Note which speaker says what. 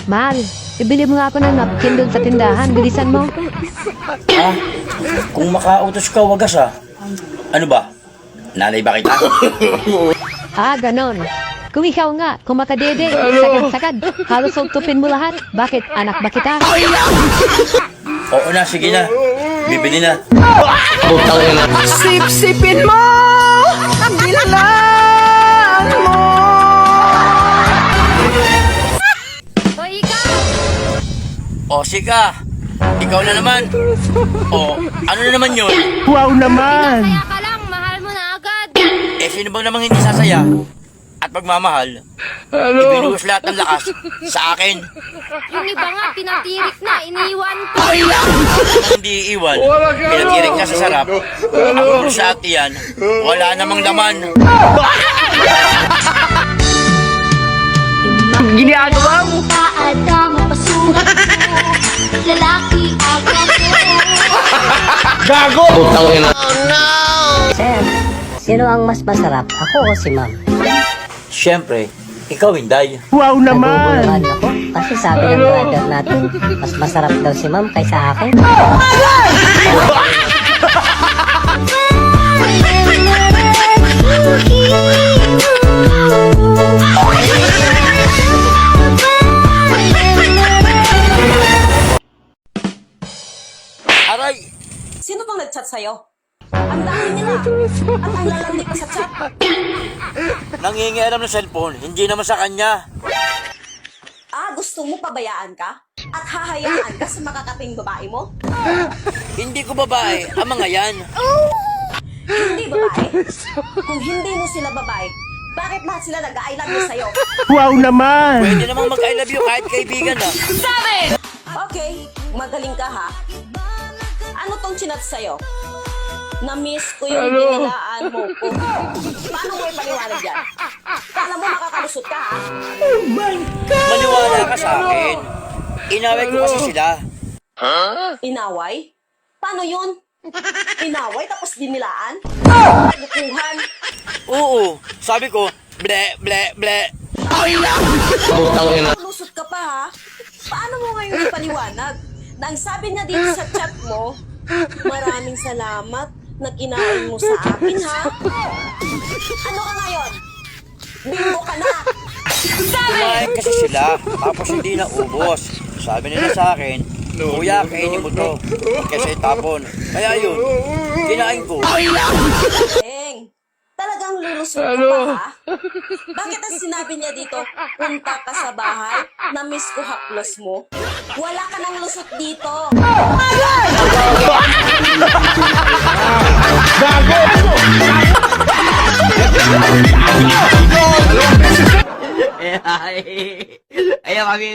Speaker 1: Mahal, ibili mo nga ako ng napkin doon sa tindahan. Bilisan mo.
Speaker 2: Ah, kung makautos ka, wagas ah. Ano ba? Nanay ba kita?
Speaker 1: Ganon. Kung ikaw nga, kung makadede, sakad-sakad, halos sultupin mo lahat. Bakit? Anak ba kita?
Speaker 2: Oo na, sige na. Bibili na.
Speaker 3: Sip-sipin mo ang gilalan mo.
Speaker 4: Hoy, ikaw!
Speaker 2: O, sika. Ikaw na naman. O, ano na naman yun?
Speaker 3: Wow naman.
Speaker 4: Kaya ka lang, mahal mo na agad.
Speaker 2: Eh, sino bang namang hindi sasaya? At pagmamahal, ibinuhos lahat ng lakas sa akin.
Speaker 4: Yung iba nga, pinatirik na, iniwan ko.
Speaker 2: Kung hindi iiwan, pinatirik na sa sarap. Ang bulsa at iyan, wala namang laman.
Speaker 3: Ginagawa mo.
Speaker 5: At mapasukat mo, lalaki agad
Speaker 3: Gago.
Speaker 6: Sir, sino ang mas masarap? Ako o si ma'am?
Speaker 2: Siyempre, ikaw Inday.
Speaker 3: Wow naman.
Speaker 6: Naguguluhan ako kasi sabi ng brother natin, mas masarap daw si ma'am kaysa akin.
Speaker 2: Aray!
Speaker 7: Sino bang nag-chat sa'yo? Ang dami nila. At ang lalandi pa sa chat.
Speaker 2: Nangingialam ng cellphone, hindi naman sa kanya.
Speaker 7: Gusto mo pabayaan ka? At hahayaan ka sa makakaping babae mo?
Speaker 2: Hindi ko babae, ang mga yan.
Speaker 7: Hindi babae? Kung hindi mo sila babae, bakit lahat sila nag-I love you sa'yo?
Speaker 3: Wow naman.
Speaker 2: Pwede namang mag-I love you kahit kaibigan ah.
Speaker 7: Okay, magaling ka ha. Ano tong chinat sa'yo? Na-miss ko yung dinilaan mo ko. Paano mo ipaliwanag yan? Kala mo makakalusot ka ha?
Speaker 2: Maniwala ka sa akin. Inaway ko kasi sila.
Speaker 7: Inaway? Paano yun? Inaway tapos dinilaan? Lukuhan?
Speaker 2: Oo, sabi ko, ble, ble, ble.
Speaker 7: Lusot ka pa ha? Paano mo ngayon ipaliwanag? Na ang sabi niya dito sa chat mo, maraming salamat na kinain mo sa akin ha? Ano ka ngayon? Bingo ka na!
Speaker 2: Kumain kasi sila, tapos hindi na ubos. Sabi nila sa akin, kuya, kainin mo to. Kasi tapon. Kaya yun, kinain ko.
Speaker 7: Eng, talagang lulusot ka pa ha? Bakit ang sinabi niya dito, punta ka sa bahay, na-miss ko haplos mo? Wala ka nang lusot dito!
Speaker 2: Ayaw kami